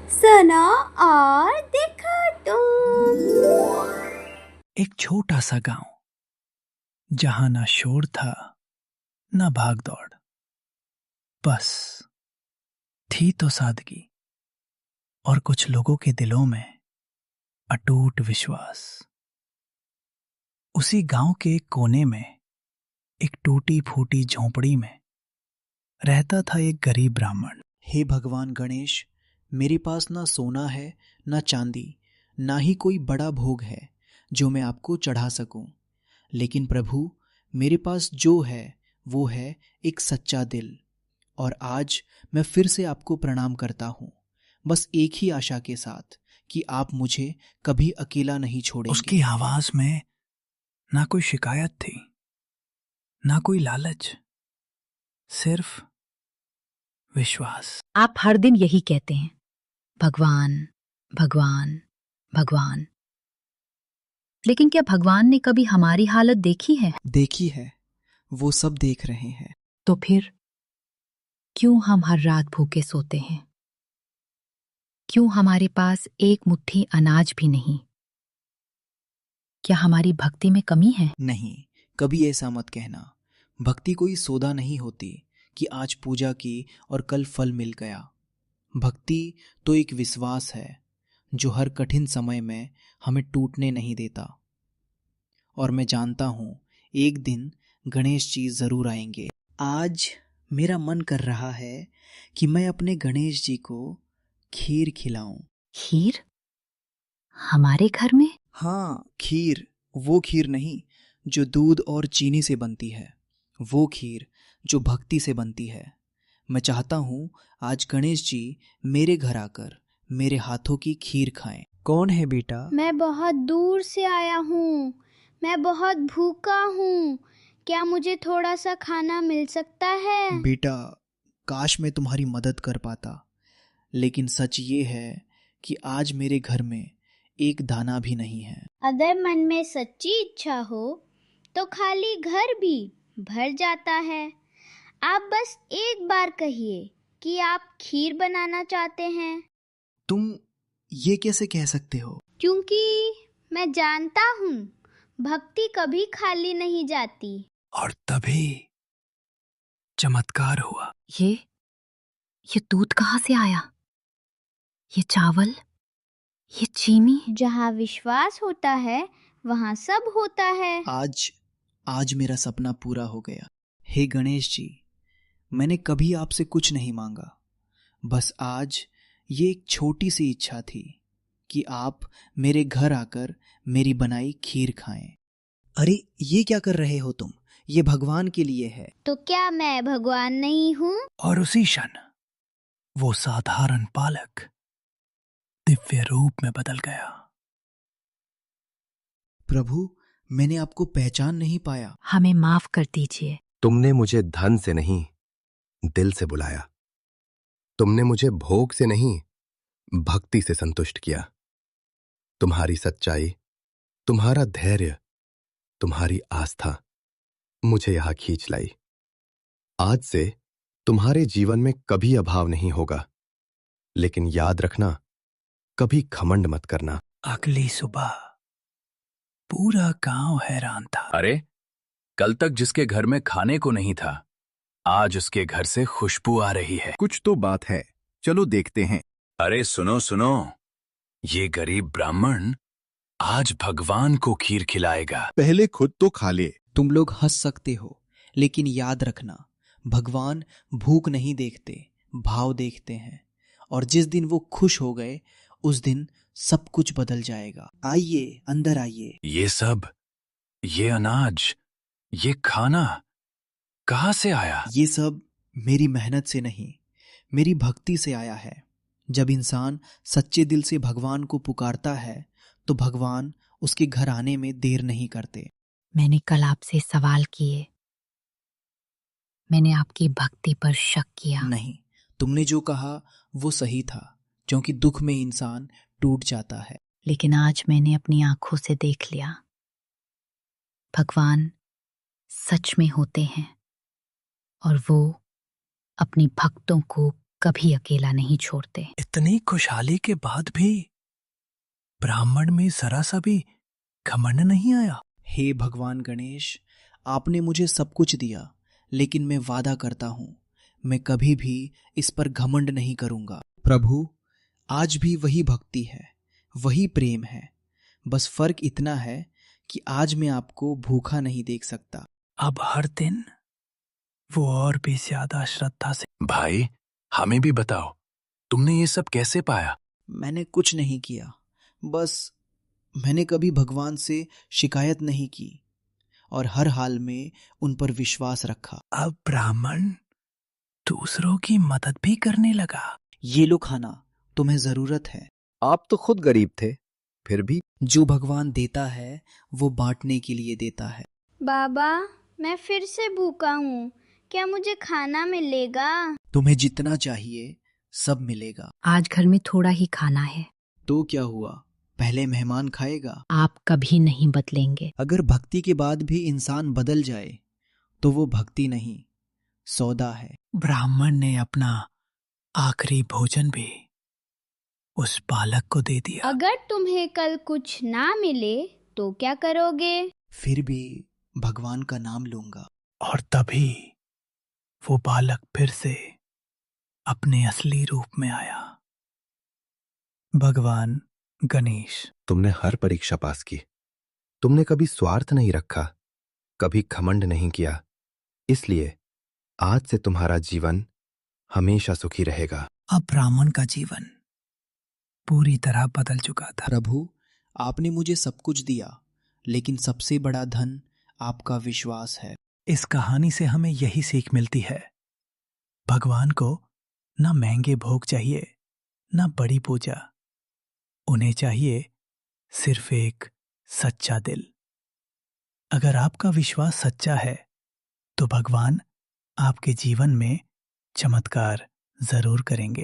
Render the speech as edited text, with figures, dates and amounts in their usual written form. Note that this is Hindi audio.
सुनो और देखो तुम। एक छोटा सा गांव जहां ना शोर था ना भाग दौड़, बस थी तो सादगी और कुछ लोगों के दिलों में अटूट विश्वास। उसी गांव के एक कोने में एक टूटी फूटी झोंपड़ी में रहता था एक गरीब ब्राह्मण। हे भगवान गणेश, मेरे पास ना सोना है ना चांदी, ना ही कोई बड़ा भोग है जो मैं आपको चढ़ा सकूं। लेकिन प्रभु, मेरे पास जो है वो है एक सच्चा दिल। और आज मैं फिर से आपको प्रणाम करता हूँ, बस एक ही आशा के साथ कि आप मुझे कभी अकेला नहीं छोड़ेंगे। उसकी आवाज में ना कोई शिकायत थी, ना कोई लालच, सिर्फ विश्वास। आप हर दिन यही कहते हैं, भगवान भगवान भगवान। लेकिन क्या भगवान ने कभी हमारी हालत देखी है? देखी है, वो सब देख रहे हैं। तो फिर क्यों हम हर रात भूखे सोते हैं? क्यों हमारे पास एक मुट्ठी अनाज भी नहीं? क्या हमारी भक्ति में कमी है? नहीं, कभी ऐसा मत कहना। भक्ति कोई सौदा नहीं होती कि आज पूजा की और कल फल मिल गया। भक्ति तो एक विश्वास है जो हर कठिन समय में हमें टूटने नहीं देता। और मैं जानता हूँ एक दिन गणेश जी जरूर आएंगे। आज मेरा मन कर रहा है कि मैं अपने गणेश जी को खीर खिलाऊं। खीर? हमारे घर में? हाँ, खीर। वो खीर नहीं जो दूध और चीनी से बनती है, वो खीर जो भक्ति से बनती है। मैं चाहता हूँ आज गणेश जी मेरे घर आकर मेरे हाथों की खीर खाएं। कौन है बेटा? मैं बहुत दूर से आया हूँ, मैं बहुत भूखा हूँ, क्या मुझे थोड़ा सा खाना मिल सकता है? बेटा, काश मैं तुम्हारी मदद कर पाता, लेकिन सच ये है कि आज मेरे घर में एक दाना भी नहीं है। अगर मन में सच्ची इच्छा हो तो खाली घर भी भर जाता है। आप बस एक बार कहिए कि आप खीर बनाना चाहते हैं। तुम ये कैसे कह सकते हो? क्योंकि मैं जानता हूँ भक्ति कभी खाली नहीं जाती। और तभी चमत्कार हुआ। ये दूध कहाँ से आया? ये चावल, ये चीनी? जहाँ विश्वास होता है वहाँ सब होता है। आज मेरा सपना पूरा हो गया। हे गणेश जी, मैंने कभी आपसे कुछ नहीं मांगा, बस आज ये एक छोटी सी इच्छा थी कि आप मेरे घर आकर मेरी बनाई खीर खाएं। अरे, ये क्या कर रहे हो तुम? ये भगवान के लिए है। तो क्या मैं भगवान नहीं हूँ? और उसी क्षण वो साधारण बालक दिव्य रूप में बदल गया। प्रभु, मैंने आपको पहचान नहीं पाया। हमें माफ कर दीजिए। तुमने मुझे धन से नहीं, दिल से बुलाया। तुमने मुझे भोग से नहीं, भक्ति से संतुष्ट किया। तुम्हारी सच्चाई, तुम्हारा धैर्य, तुम्हारी आस्था मुझे यहां खींच लाई। आज से तुम्हारे जीवन में कभी अभाव नहीं होगा, लेकिन याद रखना, कभी घमंड मत करना। अगली सुबह पूरा गांव हैरान था। अरे, कल तक जिसके घर में खाने को नहीं था, आज उसके घर से खुशबू आ रही है। कुछ तो बात है, चलो देखते हैं। अरे सुनो सुनो, ये गरीब ब्राह्मण आज भगवान को खीर खिलाएगा। पहले खुद तो खा ले। तुम लोग हंस सकते हो, लेकिन याद रखना, भगवान भूख नहीं देखते, भाव देखते हैं। और जिस दिन वो खुश हो गए, उस दिन सब कुछ बदल जाएगा। आइए, अंदर आइए। ये सब, ये अनाज, ये खाना कहाँ से आया? ये सब मेरी मेहनत से नहीं, मेरी भक्ति से आया है। जब इंसान सच्चे दिल से भगवान को पुकारता है तो भगवान उसके घर आने में देर नहीं करते। मैंने कल आपसे सवाल किए, मैंने आपकी भक्ति पर शक किया। नहीं, तुमने जो कहा वो सही था, क्योंकि दुख में इंसान टूट जाता है। लेकिन आज मैंने अपनी आंखों से देख लिया, भगवान सच में होते हैं और वो अपनी भक्तों को कभी अकेला नहीं छोड़ते। इतनी खुशहाली के बाद भी ब्राह्मण में जरा सा भी घमंड नहीं आया। हे भगवान गणेश, आपने मुझे सब कुछ दिया, लेकिन मैं वादा करता हूं मैं कभी भी इस पर घमंड नहीं करूंगा। प्रभु, आज भी वही भक्ति है, वही प्रेम है, बस फर्क इतना है कि आज मैं आपको भूखा नहीं देख सकता। अब हर दिन वो और भी ज्यादा श्रद्धा से। भाई, हमें भी बताओ, तुमने ये सब कैसे पाया? मैंने कुछ नहीं किया, बस मैंने कभी भगवान से शिकायत नहीं की और हर हाल में उन पर विश्वास रखा। अब ब्राह्मण दूसरों की मदद भी करने लगा। ये लो खाना, तुम्हें जरूरत है। आप तो खुद गरीब थे, फिर भी। जो भगवान देता है वो बांटने के लिए देता है। बाबा, मैं फिर से भूखा हूँ, क्या मुझे खाना मिलेगा? तुम्हें जितना चाहिए सब मिलेगा। आज घर में थोड़ा ही खाना है। तो क्या हुआ, पहले मेहमान खाएगा। आप कभी नहीं बदलेंगे। अगर भक्ति के बाद भी इंसान बदल जाए तो वो भक्ति नहीं, सौदा है। ब्राह्मण ने अपना आखिरी भोजन भी उस बालक को दे दिया। अगर तुम्हें कल कुछ ना मिले तो क्या करोगे? फिर भी भगवान का नाम लूंगा। और तभी वो बालक फिर से अपने असली रूप में आया। भगवान गणेश। तुमने हर परीक्षा पास की, तुमने कभी स्वार्थ नहीं रखा, कभी घमंड नहीं किया, इसलिए आज से तुम्हारा जीवन हमेशा सुखी रहेगा। अब ब्राह्मण का जीवन पूरी तरह बदल चुका था। प्रभु, आपने मुझे सब कुछ दिया, लेकिन सबसे बड़ा धन आपका विश्वास है। इस कहानी से हमें यही सीख मिलती है, भगवान को ना महंगे भोग चाहिए, ना बड़ी पूजा, उन्हें चाहिए सिर्फ एक सच्चा दिल। अगर आपका विश्वास सच्चा है तो भगवान आपके जीवन में चमत्कार जरूर करेंगे।